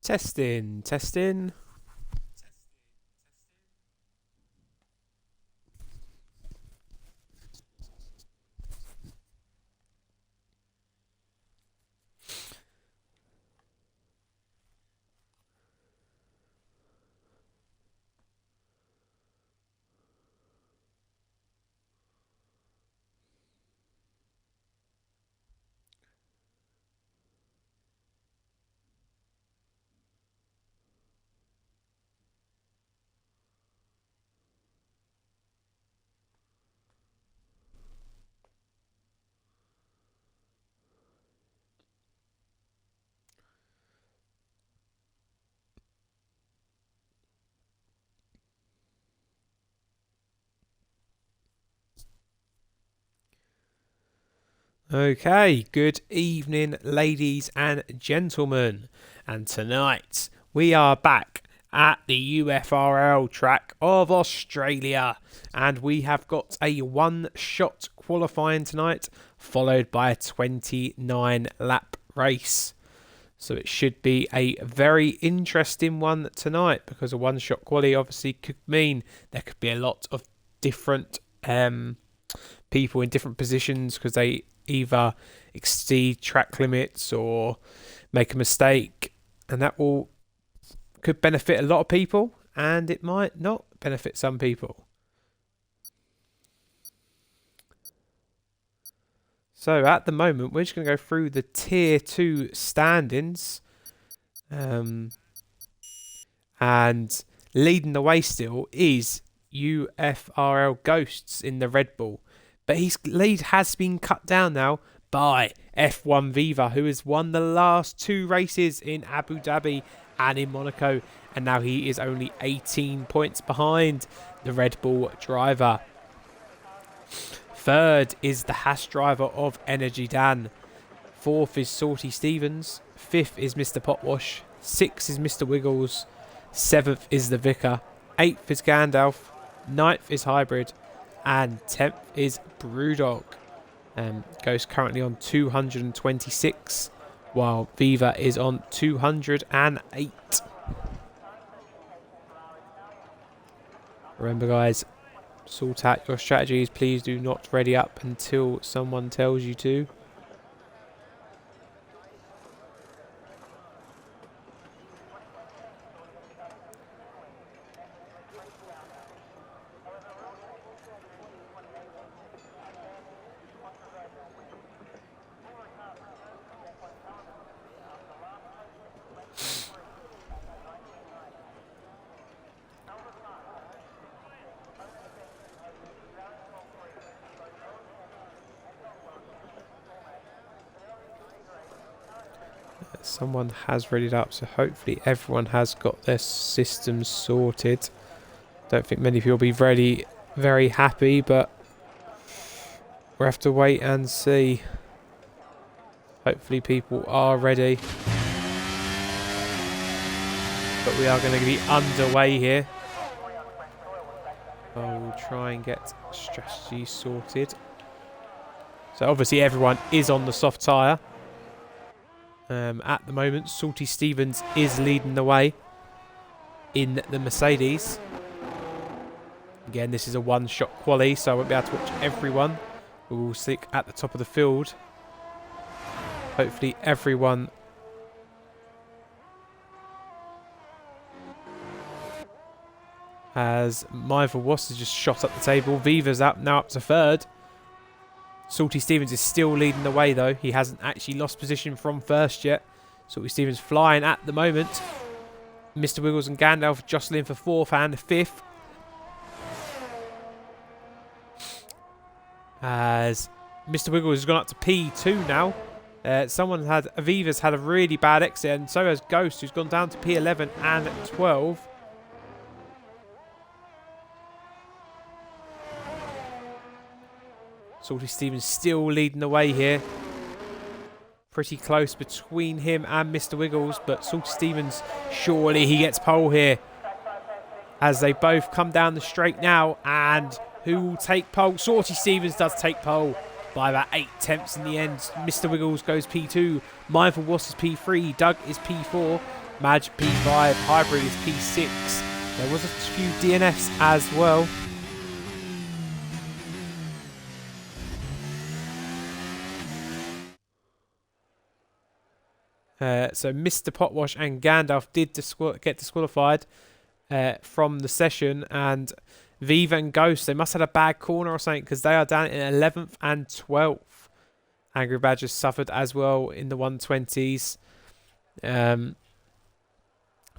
Testing, testing. Okay, good evening, ladies and gentlemen. And tonight we are back at the UFRL track of Australia. And we have got a one-shot qualifying tonight, followed by a 29-lap race. So it should be a very interesting one tonight, because a one-shot quali obviously could mean there could be a lot of different people in different positions because they either exceed track limits or make a mistake, and that will could benefit a lot of people, and it might not benefit some people. So at the moment, we're just going to go through the Tier 2 standings. And leading the way still is UFRL Ghosts in the Red Bull. But his lead has been cut down now by F1 Viva, who has won the last two races in Abu Dhabi and in Monaco. And now he is only 18 points behind the Red Bull driver. Third is the Haas driver of Energy Dan. Fourth is Salty Stevens. Fifth is Mr. Potwash. Sixth is Mr. Wiggles. Seventh is the Vicar. Eighth is Gandalf. Ninth is Hybrid. And 10th is Brewdog. Goes currently on 226, while Viva is on 208. Remember, guys, sort out your strategies. Please do not ready up until someone tells you to. Someone has readied up, so hopefully everyone has got their systems sorted. Don't think many people will be very happy, but we'll have to wait and see. Hopefully people are ready. But we are going to be underway here. We'll try and get strategy sorted. So obviously everyone is on the soft tyre. At the moment, Salty Stevens is leading the way in the Mercedes. Again, this is a one-shot quali, so I won't be able to watch everyone. We will stick at the top of the field. Hopefully everyone as Michael Wass has just shot up the table. Viva's now up to third. Salty Stevens is still leading the way, though. He hasn't actually lost position from first yet. Salty Stevens flying at the moment. Mr. Wiggles and Gandalf jostling for fourth and fifth. As Mr. Wiggles has gone up to P2 now. Aviva's had a really bad exit, and so has Ghost, who's gone down to P11 and 12. Salty Stevens still leading the way here. Pretty close between him and Mr. Wiggles, but Salty Stevens, surely he gets pole here. As they both come down the straight now, and who will take pole? Salty Stevens does take pole by about 8/10 in the end. Mr. Wiggles goes P2. Mindful Wass is P3. Doug is P4. Madge P5, Hybrid is P6. There was a few DNFs as well. So Mr. Potwash and Gandalf did get disqualified from the session, and Viva and Ghost, they must have had a bad corner or something, because they are down in 11th and 12th. Angry Badgers suffered as well in the 120s.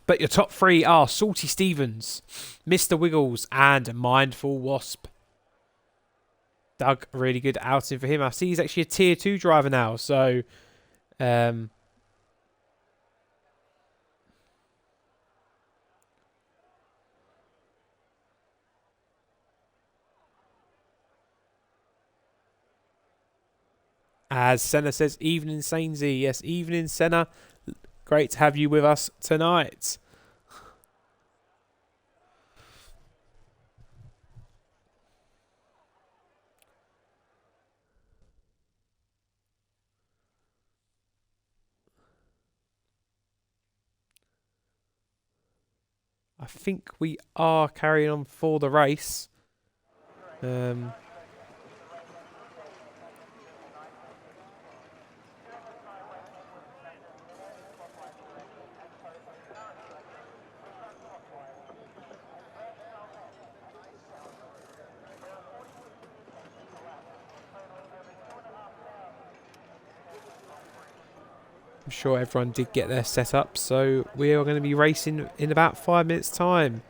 But your top three are Salty Stevens, Mr. Wiggles, and Mindful Wasp. Doug, really good outing for him. I see he's actually a tier 2 driver now, so as Senna says, evening Sainsy. Yes, evening Senna. Great to have you with us tonight. I think we are carrying on for the race. I'm sure everyone did get their setup, so we are going to be racing in about 5 minutes' time.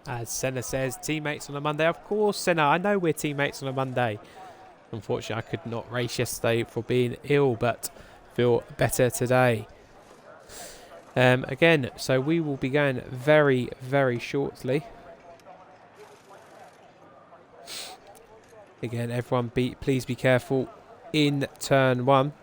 As Senna says, teammates on a Monday. Of course, Senna, I know we're teammates on a Monday. Unfortunately, I could not race yesterday for being ill, but feel better today. Again, so we will be going very, very shortly. Again, everyone, please be careful in turn 1.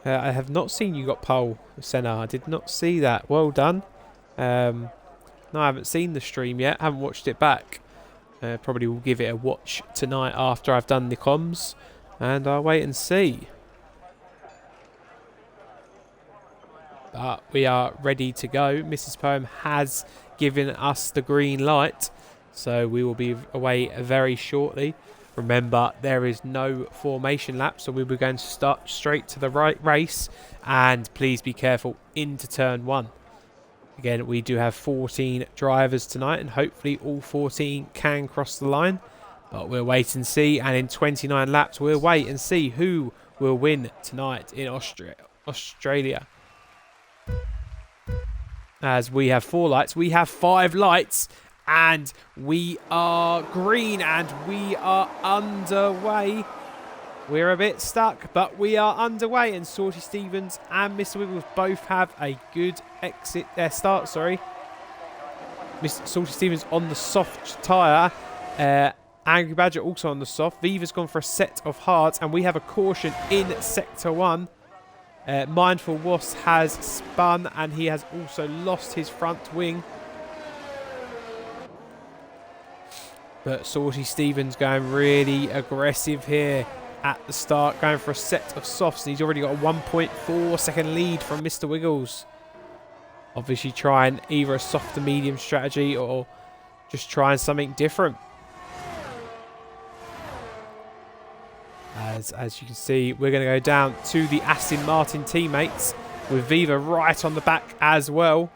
I have not seen you got pole, Senna. I did not see that. Well done. No, I haven't seen the stream yet. Haven't watched it back. Probably will give it a watch tonight after I've done the comms. And I'll wait and see. But we are ready to go. Mrs. Poem has given us the green light. So we will be away very shortly. Remember, there is no formation lap. So we were going to start straight to the right race. And please be careful into turn 1. Again, we do have 14 drivers tonight. And hopefully all 14 can cross the line. But we'll wait and see. And in 29 laps, we'll wait and see who will win tonight in Australia. As we have 4 lights, we have 5 lights, and we are green, and we are underway. We're a bit stuck, but we are underway, and Salty Stevens and Mr. Wiggles both have a good start. Sorry, Mr. Salty Stevens on the soft tyre. Angry Badger also on the soft. Viva's gone for a set of hards, and we have a caution in Sector 1. Mindful Wasp has spun, and he has also lost his front wing. But Salty Stevens going really aggressive here at the start, going for a set of softs. And he's already got a 1.4 second lead from Mr. Wiggles. Obviously trying either a soft to medium strategy or just trying something different. As you can see, we're going to go down to the Aston Martin teammates with Viva right on the back as well.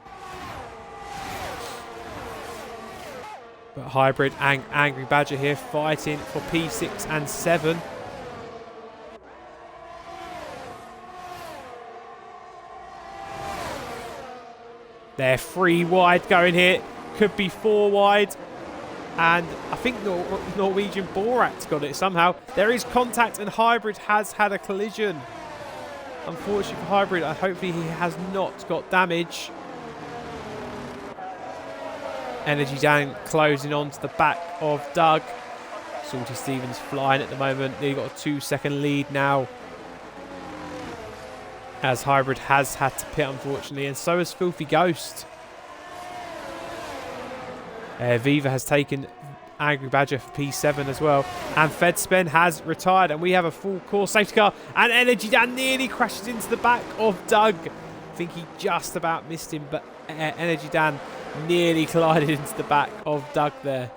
But Hybrid and Angry Badger here fighting for P6 and 7. They're 3 wide going here. Could be 4 wide. And I think Norwegian Borat's got it somehow. There is contact, and Hybrid has had a collision. Unfortunately for Hybrid, hopefully he has not got damage. Energy down, closing on to the back of Doug. Salty Stevens flying at the moment. They've got a 2-second lead now. As Hybrid has had to pit, unfortunately, and so has Filthy Ghost. Viva has taken Angry Badger for P7 as well. And Fedspen has retired. And we have a full course safety car. And Energy Dan nearly crashes into the back of Doug. I think he just about missed him. But Energy Dan nearly collided into the back of Doug there.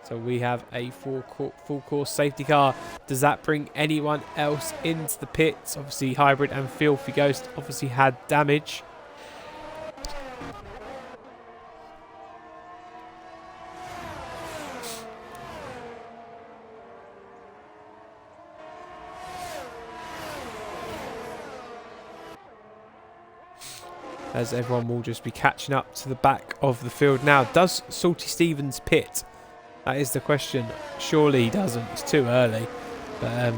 So we have a full course safety car. Does that bring anyone else into the pits? Obviously, Hybrid and Filthy Ghost obviously had damage. As everyone will just be catching up to the back of the field now. Does Salty Stevens pit? That is the question. Surely he doesn't. It's too early. But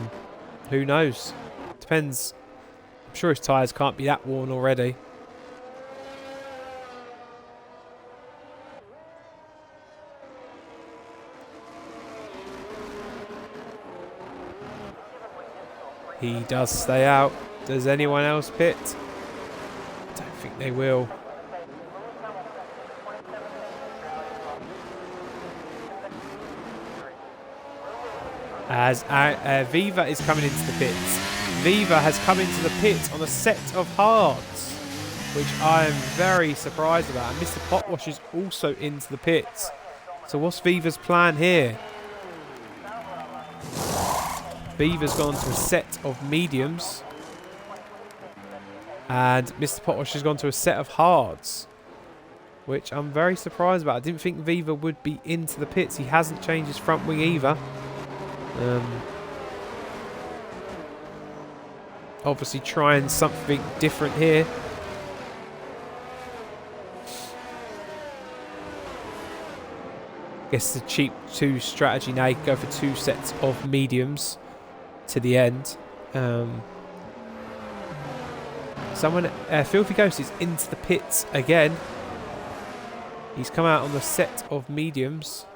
who knows? Depends. I'm sure his tyres can't be that worn already. He does stay out. Does anyone else pit? I don't think they will. As Viva is coming into the pits. Viva has come into the pits on a set of hards, which I am very surprised about. And Mr. Potwash is also into the pits. So what's Viva's plan here? Viva's gone to a set of mediums. And Mr. Potwash has gone to a set of hards, which I'm very surprised about. I didn't think Viva would be into the pits. He hasn't changed his front wing either. Obviously trying something different here. Guess the cheap 2 strategy now. You can go for 2 sets of mediums to the end. Filthy Ghost is into the pits again. He's come out on the set of mediums.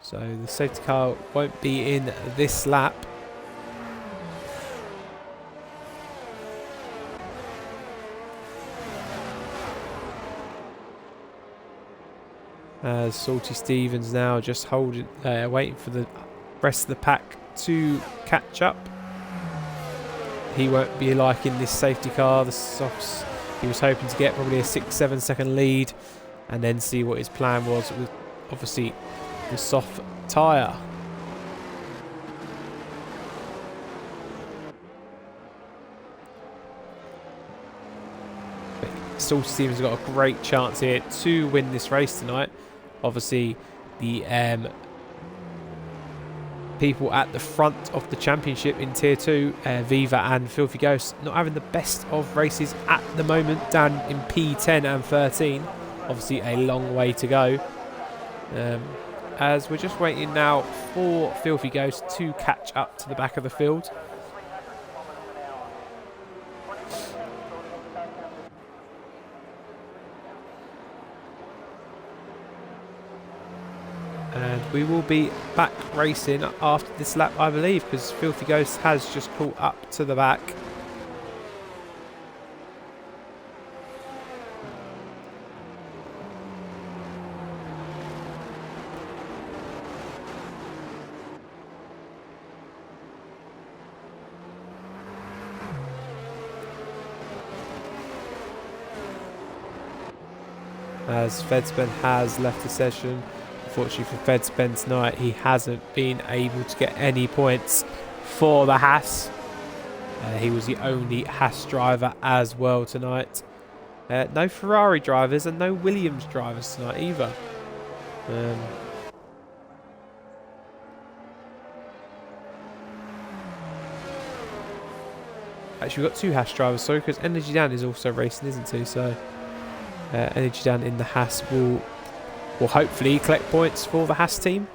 So the safety car won't be in this lap. As Salty Stevens now just holding, waiting for the rest of the pack to catch up. He won't be liking this safety car. The softs, he was hoping to get probably a 6-7 second lead and then see what his plan was with obviously the soft tyre. Salty Stevens got a great chance here to win this race tonight. Obviously, the people at the front of the championship in Tier 2, Viva and Filthy Ghost, not having the best of races at the moment, down in P10 and 13. Obviously, a long way to go. As we're just waiting now for Filthy Ghost to catch up to the back of the field. And we will be back racing after this lap, I believe, because Filthy Ghost has just caught up to the back. As Fedspen has left the session. Unfortunately for Fedspen tonight, he hasn't been able to get any points for the Haas. He was the only Haas driver as well tonight. No Ferrari drivers and no Williams drivers tonight either. Actually, we've got two Haas drivers, sorry, because Energy Dan is also racing, isn't he? So Energy Dan in the Haas will hopefully collect points for the Haas team.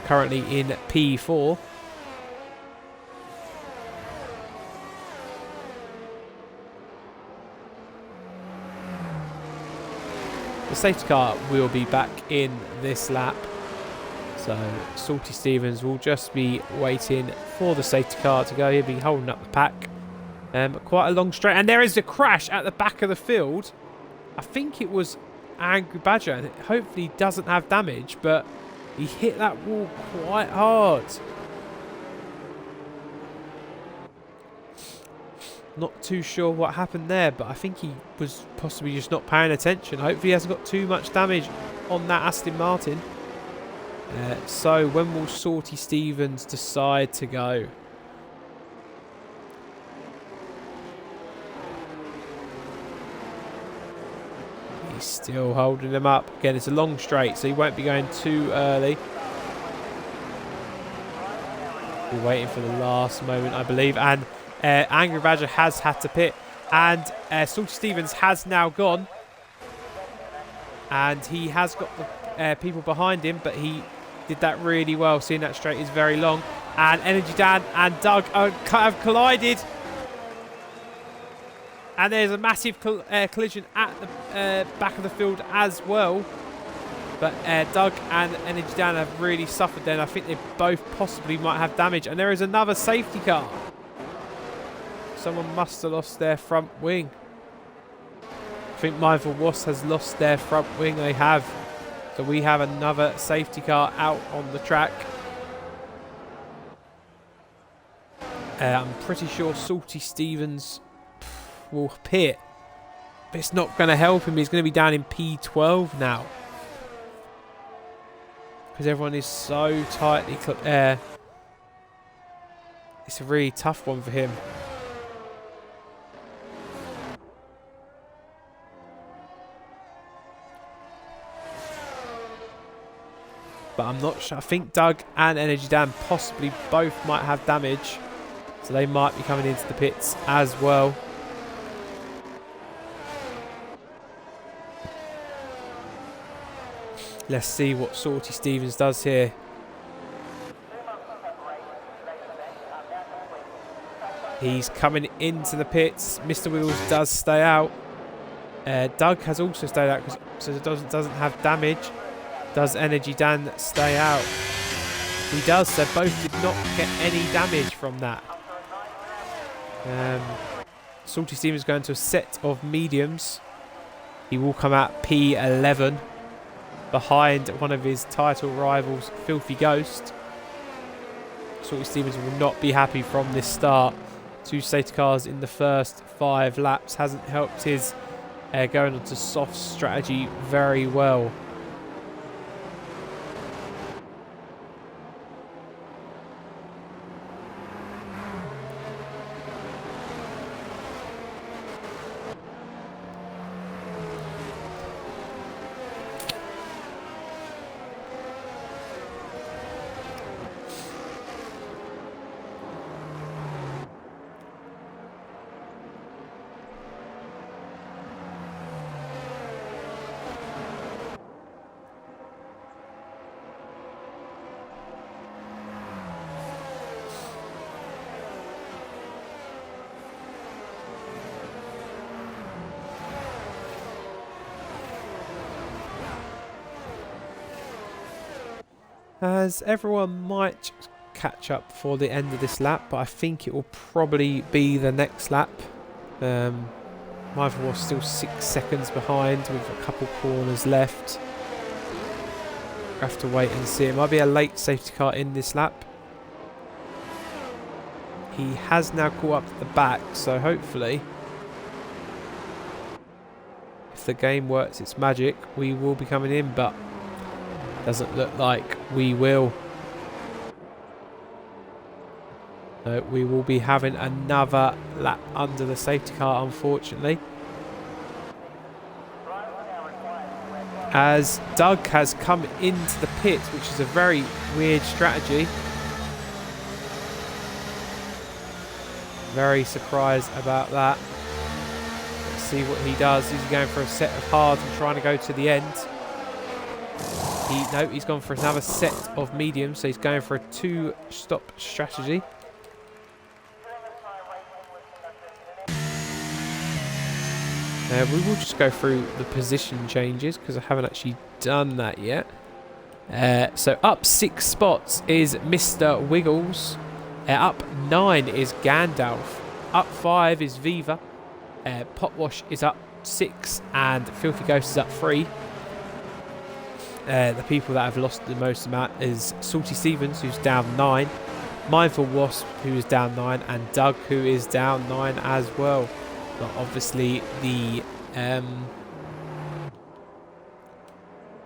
Currently in P4. The safety car will be back in this lap. So Salty Stevens will just be waiting for the safety car to go. He'll be holding up the pack. Quite a long straight. And there is a crash at the back of the field. I think it was Angry Badger, and it hopefully doesn't have damage, but he hit that wall quite hard. Not too sure what happened there, but I think he was possibly just not paying attention. Hopefully he hasn't got too much damage on that Aston Martin. So when will Salty Stevens decide to go? He's still holding them up. Again, it's a long straight, so he won't be going too early. We're waiting for the last moment, I believe. And Angry Badger has had to pit. And Salty Stevens has now gone. And he has got the people behind him, but he did that really well. Seeing that straight is very long. And Energy Dan and Doug have collided. And there's a massive collision at the back of the field as well. But Doug and Energy Dan have really suffered then. I think they both possibly might have damage. And there is another safety car. Someone must have lost their front wing. I think Mindful Wasp has lost their front wing. They have. So we have another safety car out on the track. I'm pretty sure Salty Stevens will pit, but it's not going to help him. He's going to be down in P12 now because everyone is so tightly it's a really tough one for him. But I'm not sure. I think Doug and Energy Dan possibly both might have damage, so they might be coming into the pits as well. Let's see what Salty Stevens does here. He's coming into the pits. Mr. Wheels does stay out. Doug has also stayed out, so it doesn't have damage. Does Energy Dan stay out? He does, so both did not get any damage from that. Salty Steven's going to a set of mediums. He will come out P11 behind one of his title rivals, Filthy Ghost. Salty Stevens will not be happy from this start. 2 safety cars in the first 5 laps hasn't helped his going on to soft strategy very well. As everyone might catch up for the end of this lap, but I think it will probably be the next lap. Michael was still 6 seconds behind with a couple corners left. We'll have to wait and see. It might be a late safety car in this lap. He has now caught up to the back, so hopefully, if the game works its magic, we will be coming in, but doesn't look like we will. No, we will be having another lap under the safety car, unfortunately. As Doug has come into the pit, which is a very weird strategy. Very surprised about that. Let's see what he does. He's going for a set of hards and trying to go to the end. No, he's gone for another set of mediums, so he's going for a 2-stop strategy. We will just go through the position changes because I haven't actually done that yet. So up 6 spots is Mr. Wiggles. Up 9 is Gandalf. Up 5 is Viva. Potwash is up 6 and Filthy Ghost is up 3. The people that have lost the most amount is Salty Stevens, who's down 9, Mindful Wasp, who is down 9, and Doug, who is down 9 as well. But obviously the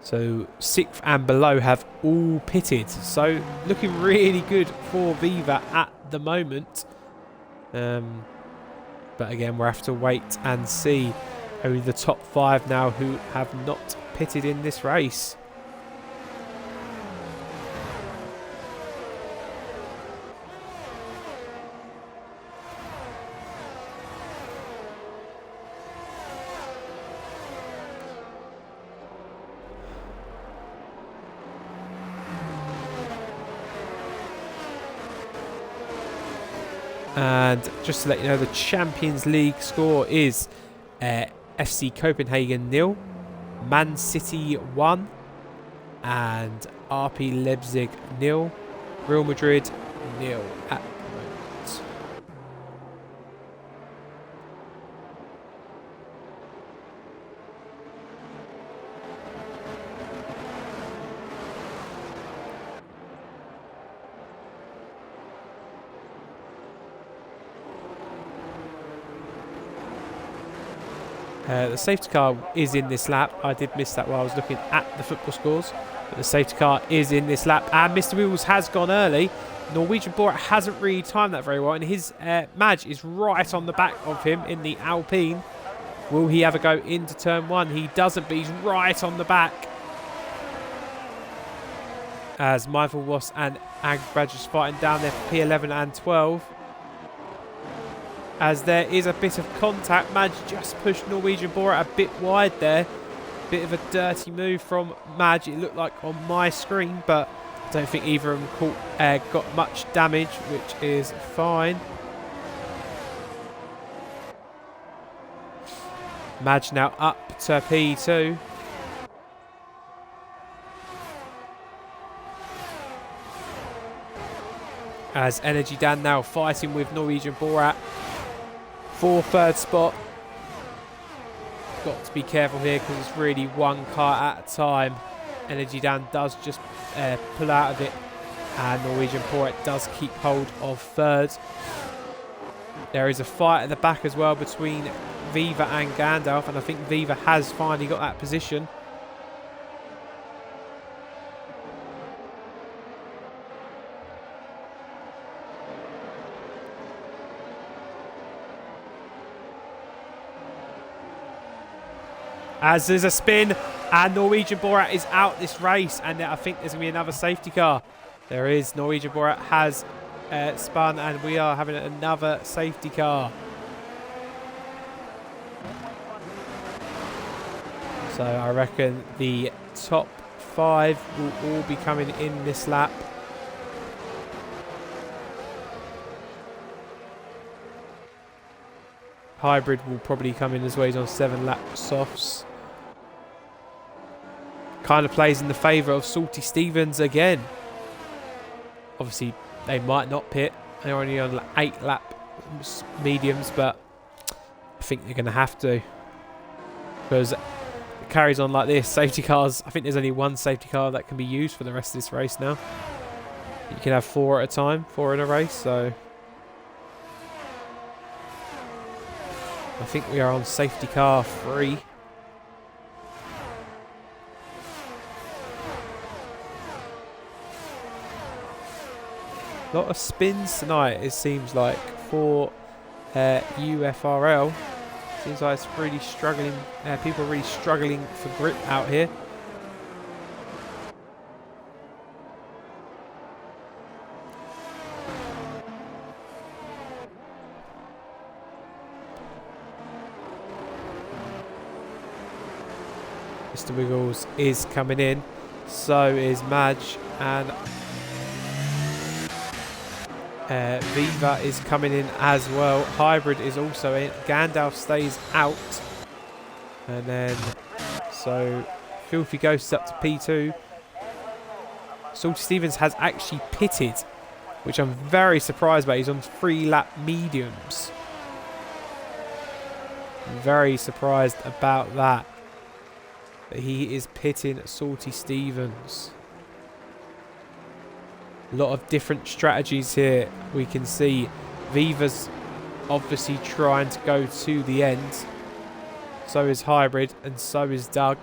so 6th and below have all pitted, so looking really good for Viva at the moment. But again, we'll have to wait and see. Only the top 5 now who have not pitted in this race. And just to let you know, the Champions League score is FC Copenhagen 0, Man City 1, and RP Leipzig 0, Real Madrid 0 at the moment. The safety car is in this lap. I did miss that while I was looking at the football scores. But the safety car is in this lap. And Mr. Wheels has gone early. Norwegian Borat hasn't really timed that very well. And his Madge is right on the back of him in the Alpine. Will he ever go into turn 1? He doesn't, but he's right on the back. As Mindful Wasp and Ag Badger's fighting down there for P11 and 12. As there is a bit of contact. Madge just pushed Norwegian Borat a bit wide there. Bit of a dirty move from Madge, it looked like on my screen, but I don't think either of them got much damage, which is fine. Madge now up to P2. As Energy Dan now fighting with Norwegian Borat for third spot. Got to be careful here because it's really one car at a time. Energy Dan does just pull out of it, and Norwegian Borat does keep hold of third. There is a fight at the back as well between Viva and Gandalf, and I think Viva has finally got that position. As there's a spin, and Norwegian Borat is out this race, and I think there's going to be another safety car. There is. Norwegian Borat has spun, and we are having another safety car. So I reckon the top 5 will all be coming in this lap. Hybrid will probably come in as well. He's on 7 lap softs. Kind of plays in the favour of Salty Stevens again. Obviously, they might not pit. They're only on 8 lap mediums, but I think they're going to have to. Because it carries on like this. Safety cars, I think there's only one safety car that can be used for the rest of this race now. You can have 4 at a time, 4 in a race, so I think we are on safety car 3. A lot of spins tonight, it seems like, for UFRL. Seems like it's really struggling. People are really struggling for grip out here. Mr. Wiggles is coming in. So is Madge, and Viva is coming in as well. Hybrid is also in. Gandalf stays out. And then, so Filthy Ghost is up to P2. Salty Stevens has actually pitted, which I'm very surprised about. He's on 3 lap mediums. I'm very surprised about that. But he is pitting Salty Stevens. A lot of different strategies here. We can see Viva's obviously trying to go to the end. So is Hybrid, and so is Doug.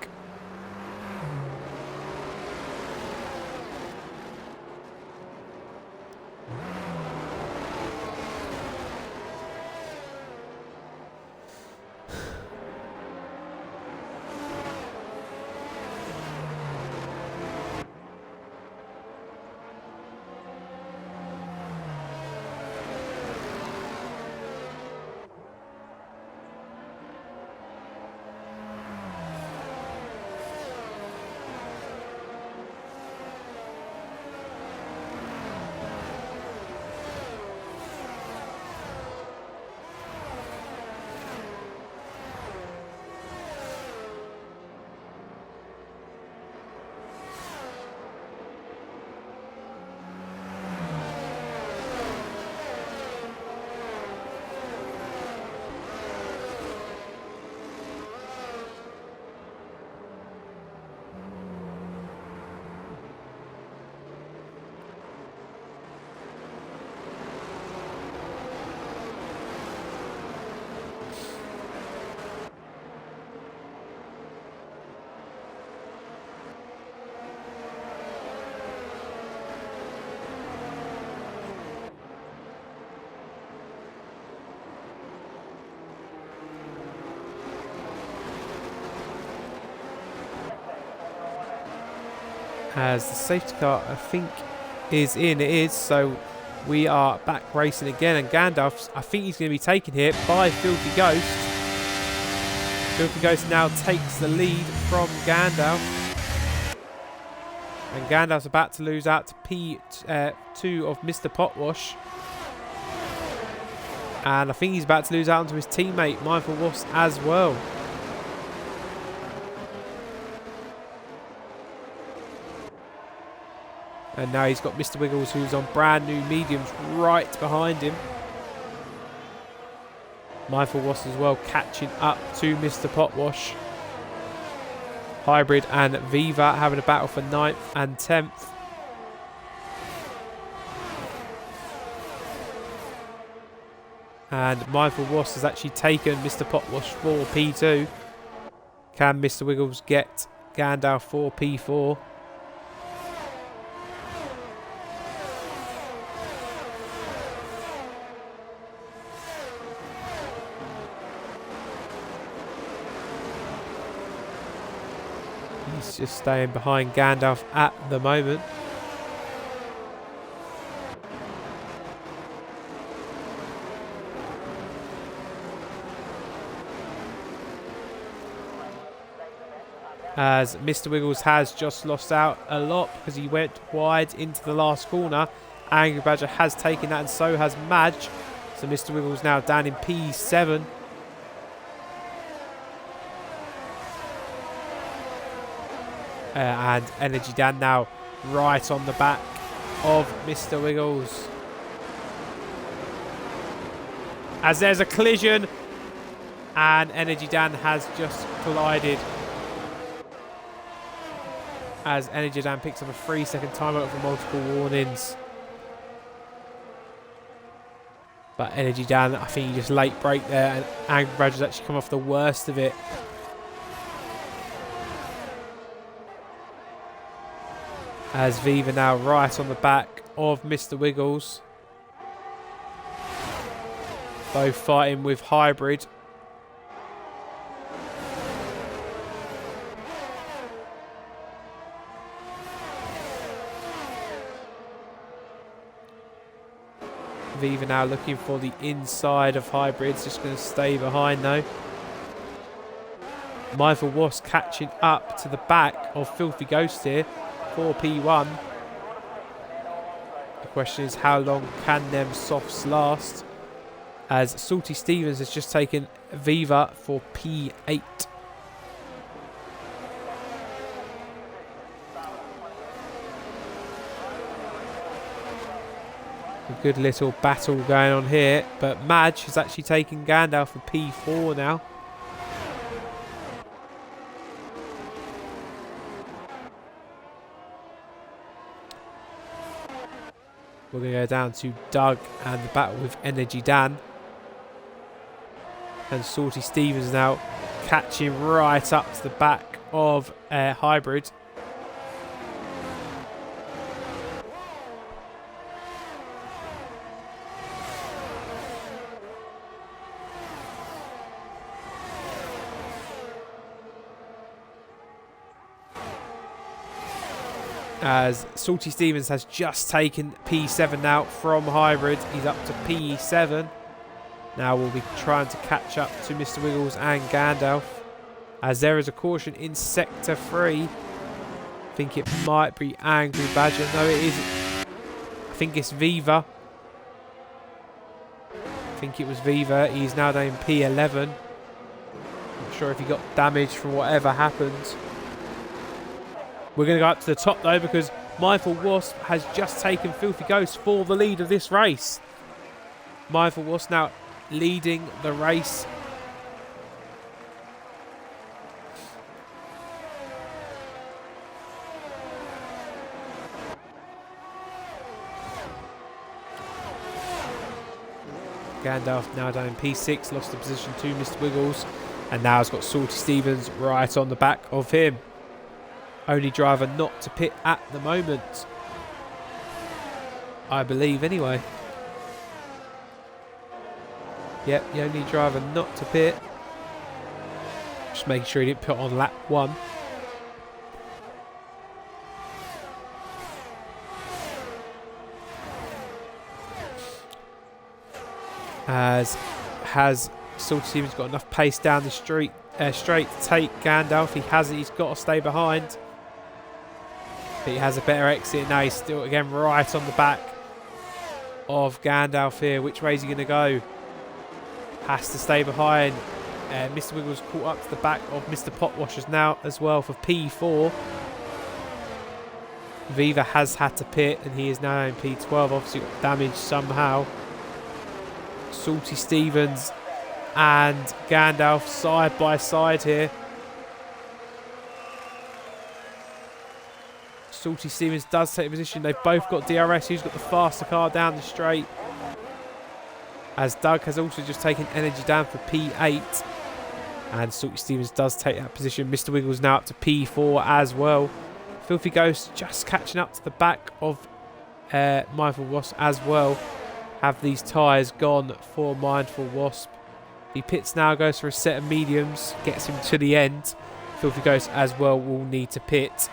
As the safety car, I think, is in. It is. So we are back racing again. And Gandalf, I think he's going to be taken here by Filthy Ghost. Filthy Ghost now takes the lead from Gandalf. And Gandalf's about to lose out to P2 of Mr. Potwash. And I think he's about to lose out to his teammate, Mindful Wasp, as well. And now he's got Mr. Wiggles, who's on brand new mediums, right behind him. Mindful Wasp as well, catching up to Mr. Potwash. Hybrid and Viva having a battle for 9th and 10th. And Mindful Wasp has actually taken Mr. Potwash for P2. Can Mr. Wiggles get Gandalf for P4? He's just staying behind Gandalf at the moment. As Mr. Wiggles has just lost out a lot because he went wide into the last corner. Angry Badger has taken that, and so has Madge. So Mr. Wiggles now down in P7. And Energy Dan now right on the back of Mr. Wiggles. As there's a collision, and Energy Dan has just collided. As Energy Dan picks up a 3-second timeout for multiple warnings. But Energy Dan, I think he just late break there, and Angry Badger's actually come off the worst of it. As Viva now right on the back of Mr. Wiggles. Both fighting with Hybrid. Viva now looking for the inside of Hybrid's, just going to stay behind though. Mindful Wasp catching up to the back of Filthy Ghost here for P1. The question is, how long can them softs last? As Salty Stevens has just taken Viva for P8. A good little battle going on here, but Madge has actually taken Gandalf for P4 now. We're going to go down to Doug and the battle with Energy Dan. And Salty Stevens now catching right up to the back of Hybrid. As Salty Stevens has just taken P7 now from Hybrid. He's up to P7. Now we'll be trying to catch up to Mr. Wiggles and Gandalf. As there is a caution in Sector 3. I think it might be Angry Badger. No, it isn't. I think it's Viva. I think it was Viva. He's now down in P11. Not sure if he got damaged from whatever happened. We're going to go up to the top though, because Mindful Wasp has just taken Filthy Ghost for the lead of this race. Mindful Wasp now leading the race. Gandalf now down in P6, lost the position to Mr. Wiggles, and now has got Salty Stevens right on the back of him. Only driver not to pit at the moment, I believe anyway. Yep, the only driver not to pit. Just making sure he didn't put on lap 1. As has Salty Stevens got enough pace down the straight to take Gandalf? He hasn't. He's got to stay behind. But he has a better exit now. He's still again right on the back of Gandalf here. Which way is he going to go? Has to stay behind. Mr. Wiggles caught up to the back of Mr. Potwashers now as well for P4. Viva has had to pit, and he is now in P12. Obviously got damaged somehow. Salty Stevens and Gandalf side by side here. Salty Stevens does take a position. They've both got DRS. Who's got the faster car down the straight? As Doug has also just taken Energy down for P8. And Salty Stevens does take that position. Mr. Wiggles now up to P4 as well. Filthy Ghost just catching up to the back of Mindful Wasp as well. Have these tyres gone for Mindful Wasp. He pits now, goes for a set of mediums, gets him to the end. Filthy Ghost as well will need to pit.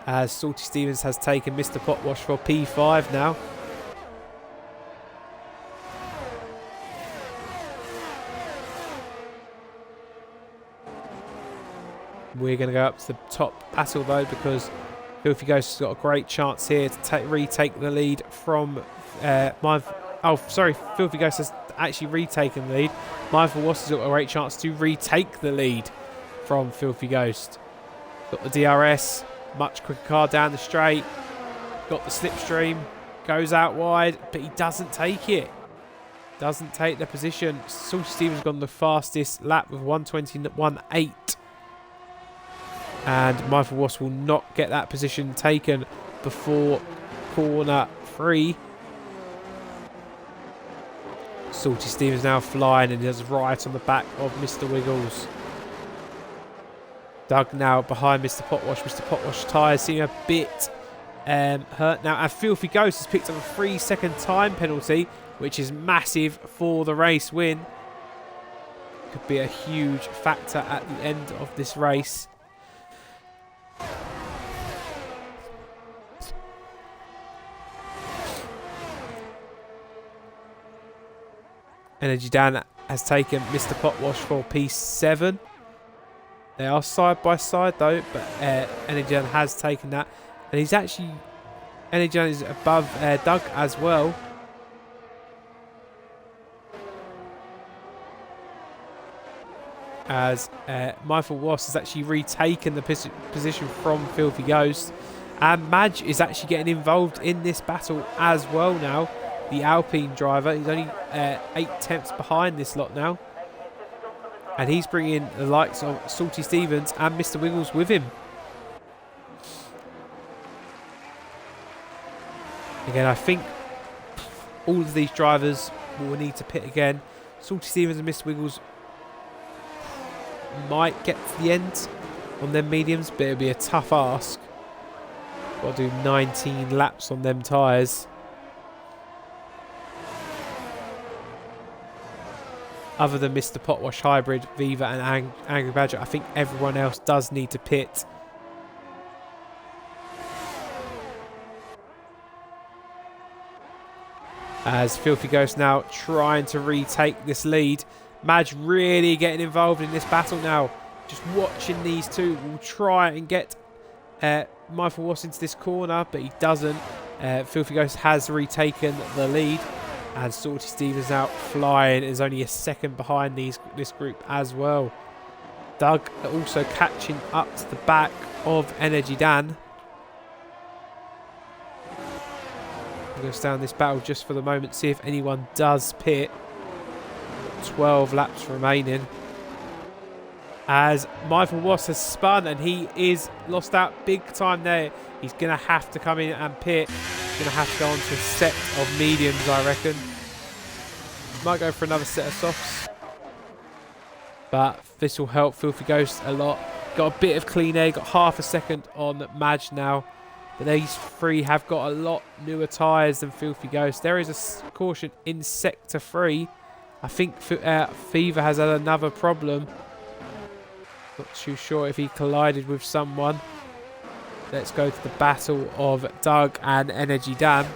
As Salty Stevens has taken Mr. Potwash for P5 now. We're going to go up to the top battle though, because Filthy Ghost has got a great chance here to retake the lead from Filthy Ghost has actually retaken the lead. Mindful Wasp has got a great chance to retake the lead from Filthy Ghost. Got the DRS. Much quicker car down the straight. Got the slipstream. Goes out wide, but he doesn't take it. Doesn't take the position. Salty Stevens gone the fastest lap with 1:21.8. And Mindful Wasp will not get that position taken before corner 3. Salty Stevens now flying and is right on the back of Mr. Wiggles. Doug now behind Mr. Potwash. Mr. Potwash tyres seem a bit hurt now. And Filthy Ghost has picked up a 3-second time penalty, which is massive for the race win. Could be a huge factor at the end of this race. Energy Dan has taken Mr. Potwash for P7. They are side by side though, but Energy Dan has taken that. And he's actually, Energy Dan is above Doug as well. As Mindful Wasp has actually retaken the position from Filthy Ghost. And Madge is actually getting involved in this battle as well now. The Alpine driver, he's only 8 tenths behind this lot now. And he's bringing the likes of Salty Stevens and Mr. Wiggles with him. Again, I think all of these drivers will need to pit again. Salty Stevens and Mr. Wiggles might get to the end on them mediums, but it'll be a tough ask. Got to do 19 laps on them tyres. Other than Mr. Potwash Hybrid, Viva and Angry Badger, I think everyone else does need to pit. As Filthy Ghost now trying to retake this lead. Madge really getting involved in this battle now. Just watching these two. Will try and get Mindful Wasp into this corner, but he doesn't. Filthy Ghost has retaken the lead. And Salty Stevens out flying, is only a second behind this group as well. Doug also catching up to the back of Energy Dan. We're going to stay on this battle just for the moment, see if anyone does pit. 12 laps remaining. As Mindful Wasp has spun and he is lost out big time there. He's going to have to come in and pit. He's going to have to go on to a set of mediums, I reckon. Might go for another set of softs. But this will help Filthy Ghost a lot. Got a bit of clean air. Got half a second on Madge now. But these three have got a lot newer tyres than Filthy Ghost. There is a caution in Sector 3. I think Fever has had another problem. Not too sure if he collided with someone. Let's go to the battle of Doug and Energy Dan.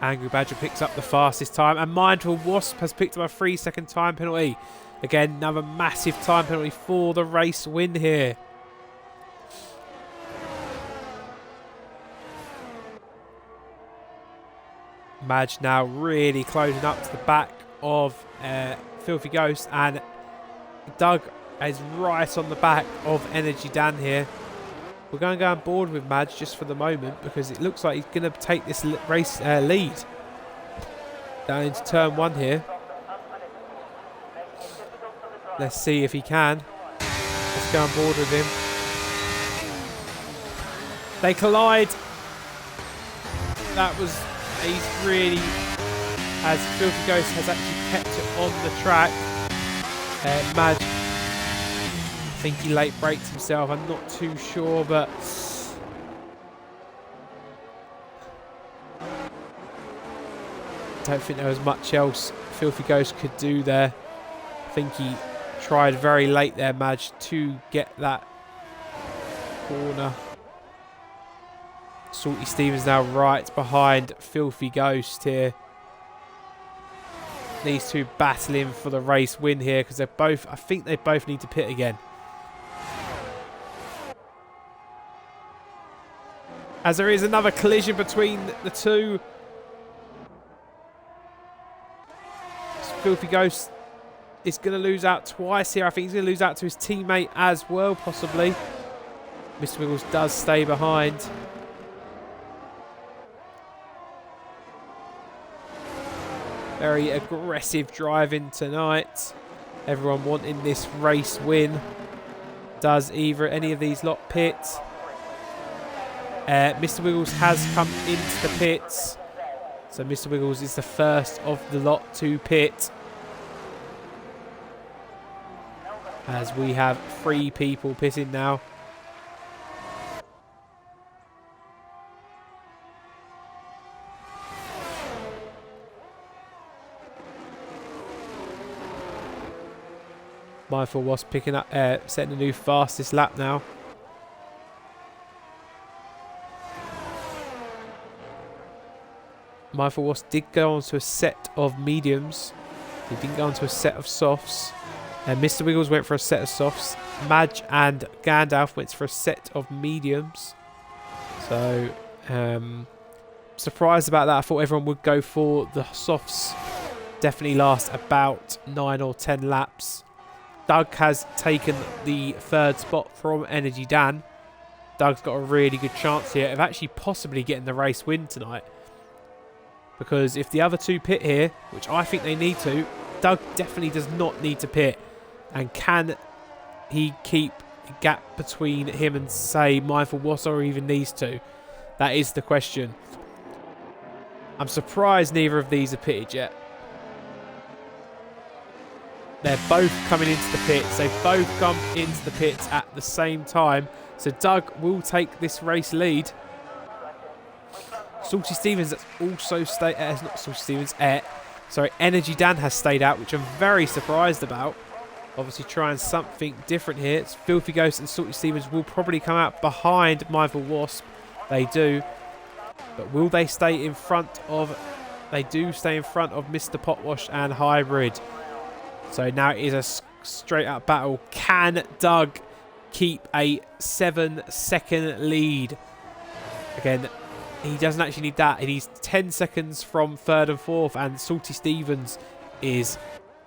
Angry Badger picks up the fastest time, and Mindful Wasp has picked up a 3-second time penalty. Again, another massive time penalty for the race win here. Madge now really closing up to the back of Filthy Ghost, and Doug is right on the back of Energy Dan here. We're going to go on board with Madge just for the moment because it looks like he's going to take this race lead down into turn 1 here. Let's see if he can. Let's go on board with him. They collide. That was, he's really, as Filthy Ghost has actually kept it on the track. Madge, I think he late braked himself. I'm not too sure, but I don't think there was much else Filthy Ghost could do there. I think he tried very late there, Madge, to get that corner. Salty Stevens now right behind Filthy Ghost here. These two battling for the race win here because they're both, I think they both need to pit again. As there is another collision between the two. Filthy Ghost is going to lose out twice here. I think he's going to lose out to his teammate as well, possibly. Mr. Wiggles does stay behind. Very aggressive driving tonight. Everyone wanting this race win. Does either any of these lot pit? Mr. Wiggles has come into the pits. So Mr. Wiggles is the first of the lot to pit. As we have 3 people pitting now. Mindful Wasp picking up, setting a new fastest lap now. Mindful Wasp did go on to a set of mediums. He didn't go on to a set of softs. Mr. Wiggles went for a set of softs. Madge and Gandalf went for a set of mediums. So, surprised about that. I thought everyone would go for the softs. Definitely last about 9 or 10 laps. Doug has taken the 3rd spot from Energy Dan. Doug's got a really good chance here of actually possibly getting the race win tonight. Because if the other 2 pit here, which I think they need to, Doug definitely does not need to pit. And can he keep a gap between him and, say, Mindful Wasp or even these 2? That is the question. I'm surprised neither of these are pitted yet. They're both coming into the pits. They've both come into the pits at the same time. So Doug will take this race lead. Salty Stevens has also stayed... not Salty Stevens. Sorry, Energy Dan has stayed out, which I'm very surprised about. Obviously trying something different here. It's Filthy Ghost and Salty Stevens will probably come out behind Mindful Wasp. They do. But will they stay in front of... They do stay in front of Mr. Potwash and Hybrid. So now it is a straight up battle. Can Doug keep a 7-second lead? Again, he doesn't actually need that. He needs 10 seconds from 3rd and 4th. And Salty Stevens is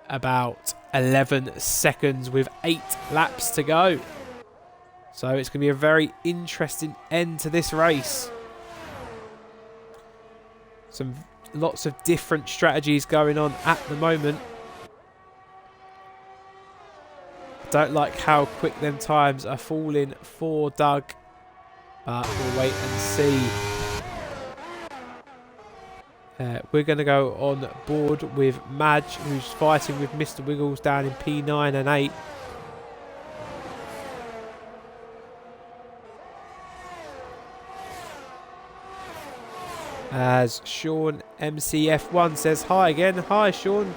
about 11 seconds with 8 laps to go. So it's going to be a very interesting end to this race. Lots of different strategies going on at the moment. Don't like how quick them times are falling for Doug. But we'll wait and see. We're going to go on board with Madge, who's fighting with Mr. Wiggles down in P9 and 8. As Sean MCF1 says hi again. Hi, Sean.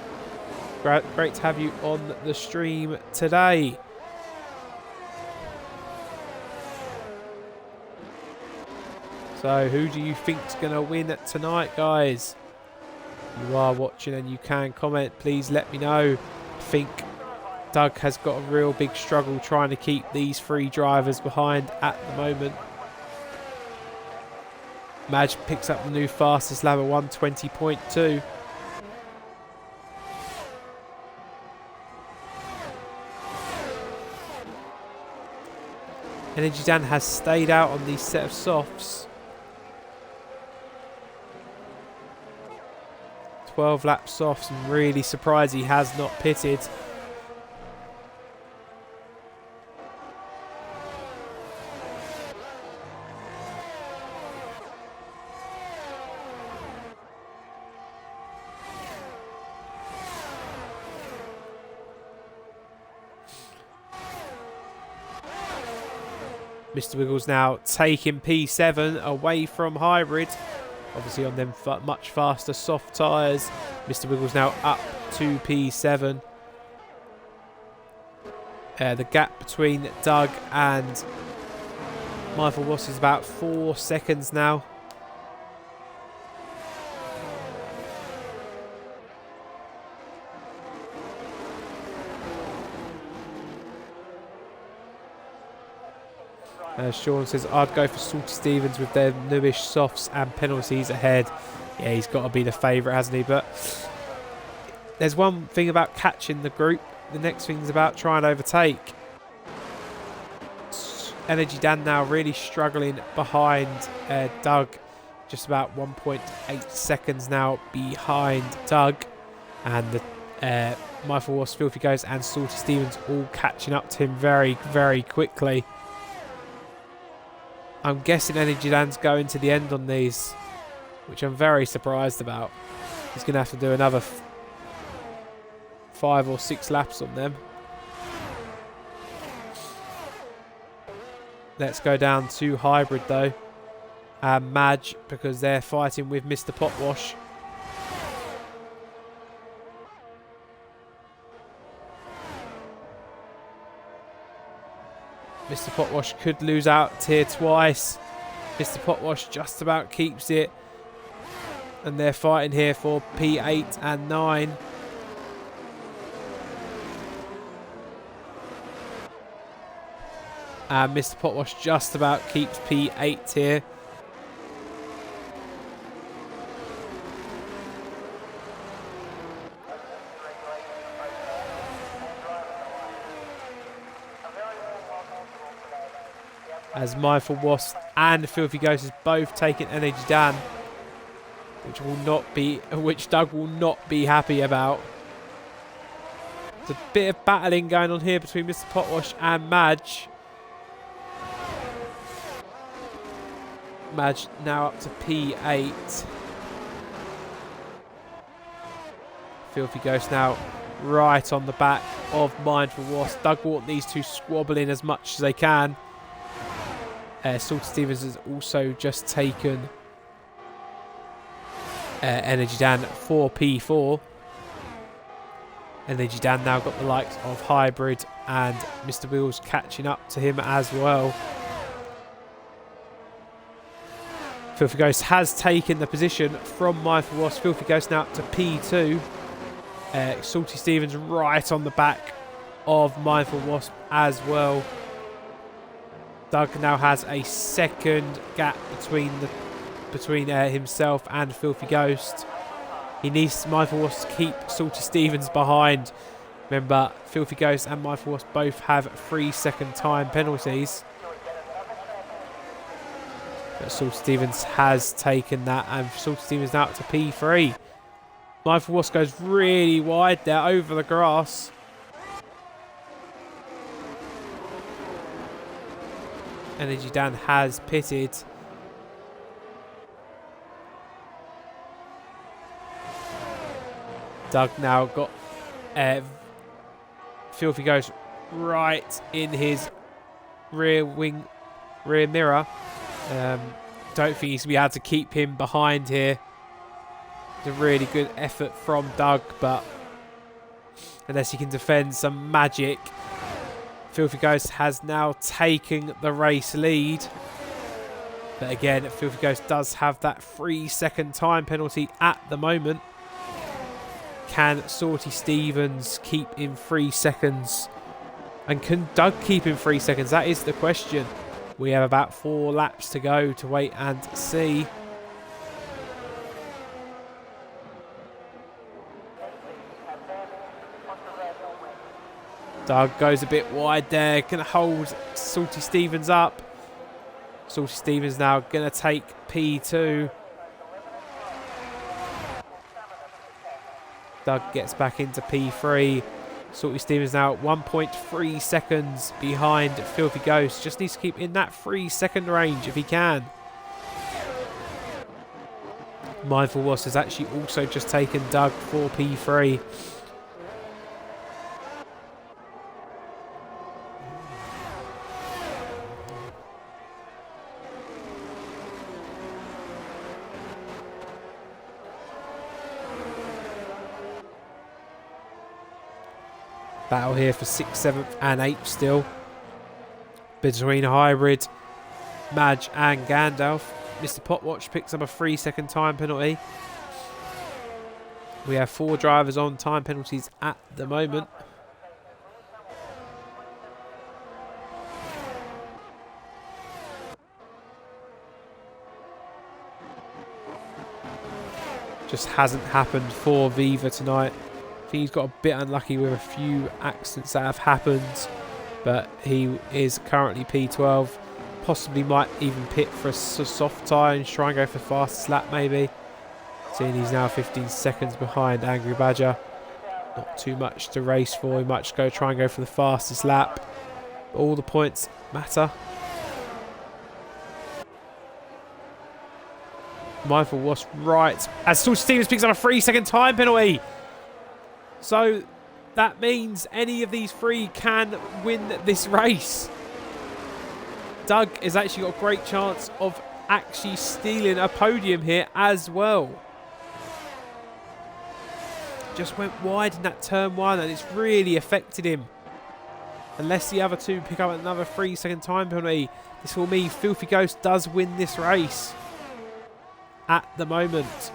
Great to have you on the stream today. So who do you think's going to win tonight, guys? you are watching and you can comment, please let me know. I think Doug has got a real big struggle trying to keep these 3 drivers behind at the moment. Madge picks up the new fastest lap at 1:20.2. Energy Dan has stayed out on these set of softs. 12 lap softs. I'm really surprised he has not pitted. Mr. Wiggles now taking P7 away from hybrid. Obviously on them much faster soft tyres. Mr. Wiggles now up to P7. The gap between Doug and Michael Ross is about 4 seconds now. Sean says, I'd go for Salty Stevens with their newish softs and penalties ahead. Yeah, he's got to be the favourite, hasn't he? But there's one thing about catching the group. The next thing is about trying to overtake. Energy Dan now really struggling behind Doug. Just about 1.8 seconds now behind Doug. And the Michael Ross, Filthy Ghost and Salty Stevens all catching up to him very, very quickly. I'm guessing Energy Dan's going to the end on these, which I'm very surprised about. He's going to have to do another 5 or 6 laps on them. Let's go down to hybrid though. And Madge, because they're fighting with Mr. Potwash. Mr. Potwash could lose out here twice. Mr. Potwash just about keeps it. And they're fighting here for P8 and 9. And Mr. Potwash just about keeps P8 here. As Mindful Wasp and Filthy Ghost has both taken Energy Dan, which Doug will not be happy about. There's a bit of battling going on here between Mr. Potwash and Madge. Madge now up to P8. Filthy Ghost now right on the back of Mindful Wasp. Doug want these two squabbling as much as they can. Salty Stevens has also just taken Energy Dan for P4. Energy Dan now got the likes of Hybrid and Mr. Wheels catching up to him as well. Filthy Ghost has taken the position from Mindful Wasp. Filthy Ghost now up to P2. Salty Stevens right on the back of Mindful Wasp as well. Doug now has a second gap between himself and Filthy Ghost. He needs Mindful Wasp to keep Salty Stevens behind. Remember, Filthy Ghost and Mindful Wasp both have 3-second time penalties. But Salty Stevens has taken that, and Salty Stevens now up to P3. Mindful Wasp goes really wide there over the grass. Energy Dan has pitted. Doug now got Filthy Ghost right in his rear mirror. Don't think he's going to be able to keep him behind here. It's a really good effort from Doug, but unless he can defend some magic. Filthy Ghost has now taken the race lead. But again, Filthy Ghost does have that 3-second time penalty at the moment. can Salty Stevens keep in 3 seconds? And can Doug keep in 3 seconds? That is the question. We have about 4 laps to go to wait and see. Doug goes a bit wide there. Going to hold Salty Stevens up. Salty Stevens now going to take P2. Doug gets back into P3. Salty Stevens now 1.3 seconds behind Filthy Ghost. Just needs to keep in that 3-second range if he can. Mindful Wasp has actually also just taken Doug for P3. Battle here for 6th, 7th and 8th still. Between Hybrid, Madge and Gandalf. Mr. Potwatch picks up a 3-second time penalty. We have 4 drivers on time penalties at the moment. Just hasn't happened for Viva tonight. I think he's got a bit unlucky with a few accidents that have happened, but he is currently P12. Possibly might even pit for a soft tyre and try and go for the fastest lap maybe. Seeing he's now 15 seconds behind Angry Badger. Not too much to race for. He might just try and go for the fastest lap. But all the points matter. Mindful Wasp right as Salty Stevens picks up a 3-second time penalty. So that means any of these 3 can win this race. Doug has actually got a great chance of actually stealing a podium here as well. Just went wide in that turn 1 and it's really affected him. Unless the other 2 pick up another 3-second time penalty, this will mean Filthy Ghost does win this race at the moment.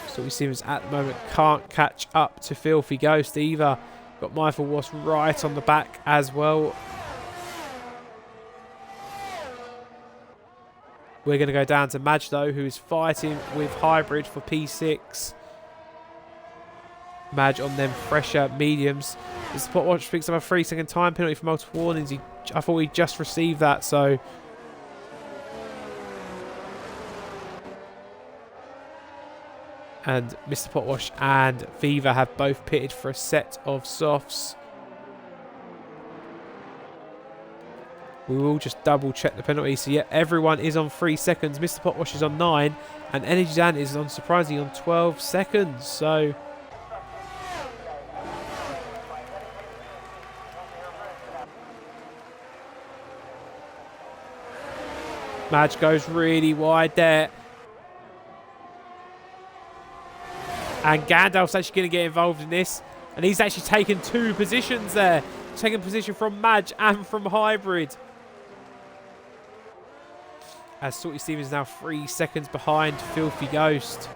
Salty Stevens at the moment can't catch up to Filthy Ghost either. Got Mindful Wasp right on the back as well. We're going to go down to Madge though, who is fighting with Hybrid for P6. Madge on them fresher mediums. The Spotwatch picks up a 3-second time penalty for multiple warnings. I thought he just received that, so... And Mr. Potwash and Viva have both pitted for a set of softs. We will just double check the penalty. So yeah, everyone is on 3 seconds. Mr. Potwash is on 9. And Energy Dan is on, surprisingly, on 12 seconds. So... Madge goes really wide there. And Gandalf's actually going to get involved in this. And he's actually taken 2 positions there. Taking position from Madge and from Hybrid. As Salty Stevens is now 3 seconds behind Filthy Ghost.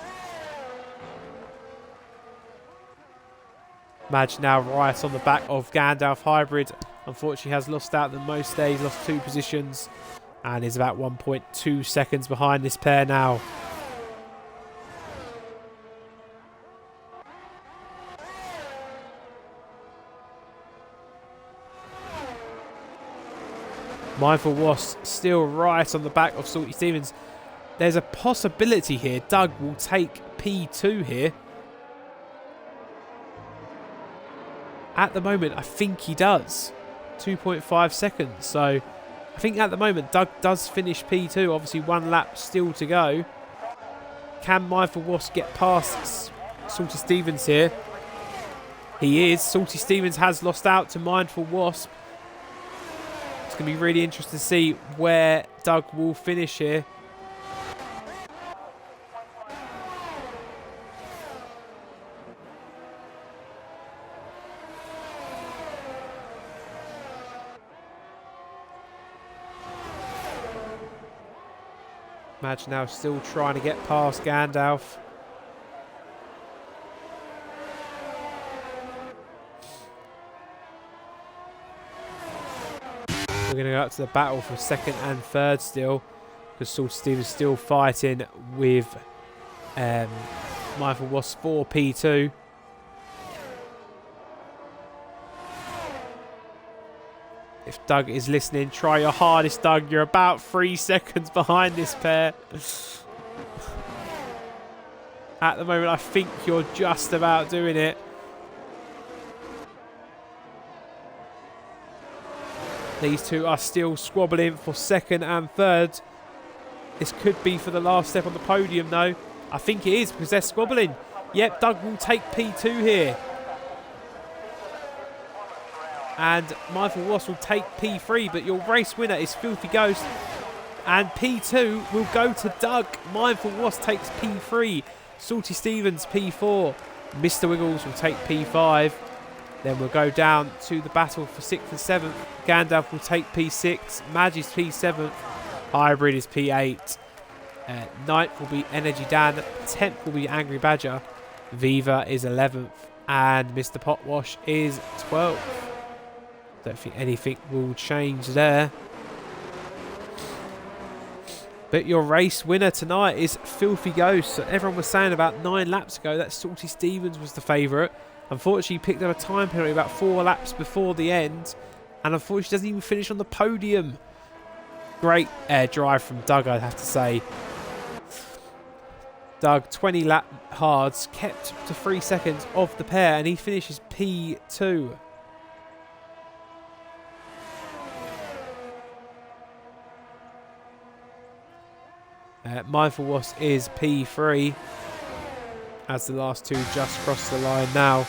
Madge now right on the back of Gandalf. Hybrid unfortunately has lost out the most there. He's lost 2 positions. And is about 1.2 seconds behind this pair now. Mindful Wasp still right on the back of Salty Stevens. There's a possibility here Doug will take P2 here. At the moment, I think he does. 2.5 seconds. So I think at the moment Doug does finish P2. Obviously 1 lap still to go. Can Mindful Wasp get past Salty Stevens here? He is. Salty Stevens has lost out to Mindful Wasp. It's going to be really interesting to see where Doug will finish here. Madge now still trying to get past Gandalf. We're going to go up to the battle for second and third still, because Salty Stevens still fighting with Mindful Wasp for P2. If Doug is listening, try your hardest, Doug. You're about 3 seconds behind this pair. At the moment, I think you're just about doing it. These two are still squabbling for second and third. This could be for the last step on the podium, though. I think it is, because they're squabbling. Yep, Doug will take P2 here. And Mindful Wasp will take P3, but your race winner is Filthy Ghost. And P2 will go to Doug. Mindful Wasp takes P3. Salty Stevens P4. Mr. Wiggles will take P5. Then we'll go down to the battle for 6th and 7th. Gandalf will take P6. Madge is P7th. Hybrid is P8. 9th will be Energy Dan. 10th will be Angry Badger. Viva is 11th. And Mr. Potwash is 12th. Don't think anything will change there. But your race winner tonight is Filthy Ghost. So everyone was saying about 9 laps ago that Salty Stevens was the favourite. Unfortunately, he picked up a time penalty about 4 laps before the end. And unfortunately, doesn't even finish on the podium. Great drive from Doug, I'd have to say. Doug, 20 lap hards, kept to 3 seconds of the pair. And he finishes P2. Mindful Wasp is P3. As the last two just cross the line now.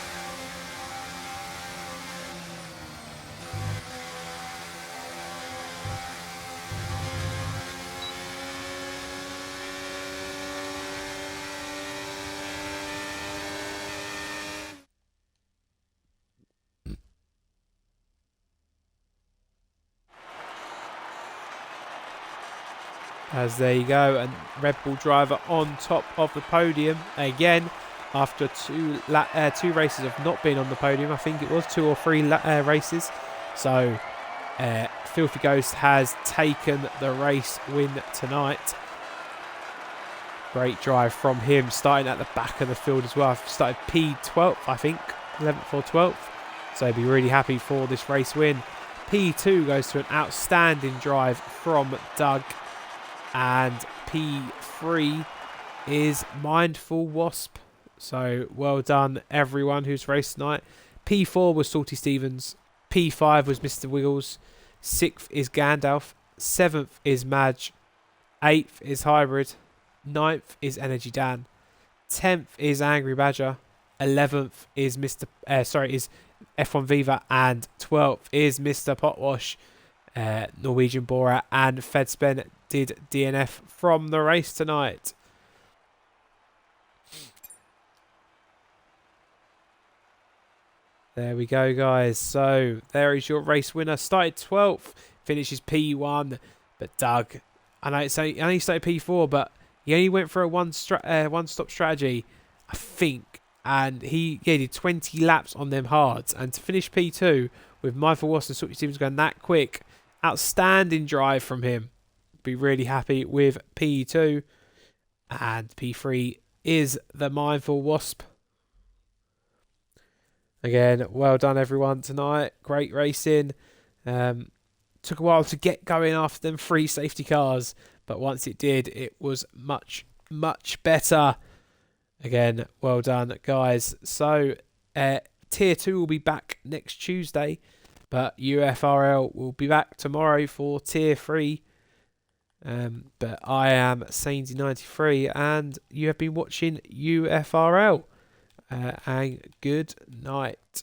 As there you go, and Red Bull driver on top of the podium again after two races of not being on the podium. I think it was 2 or 3 races. So Filthy Ghost has taken the race win tonight. Great drive from him, starting at the back of the field as well. Started P12, I think, 11th or 12th. So he'll be really happy for this race win. P2 goes to an outstanding drive from Doug. And P3 is Mindful Wasp. So well done everyone who's raced tonight. P4 was Salty Stevens. P5 was Mr. Wiggles. 6th is Gandalf. 7th is Madge. 8th is Hybrid. 9th is Energy Dan. 10th is Angry Badger. 11th is is F1 Viva. And 12th is Mr. Potwash. Norwegian Borat and Fedspen did DNF from the race tonight. There we go, guys. So there is your race winner. Started 12th, finishes P1. But Doug, I know he started P4, but he only went for a one-stop strategy, I think. And he did 20 laps on them hards. And to finish P2 with Mindful Wasp and Salty Stevens going that quick, outstanding drive from him. Be really happy with P2. And P3 is the Mindful Wasp. Again, well done everyone tonight. Great racing. Took a while to get going after them 3 safety cars. But once it did, it was much, much better. Again, well done, guys. So, Tier 2 will be back next Tuesday. But UFRL will be back tomorrow for Tier 3. But I am Sainsy93 and you have been watching UFRL. And good night.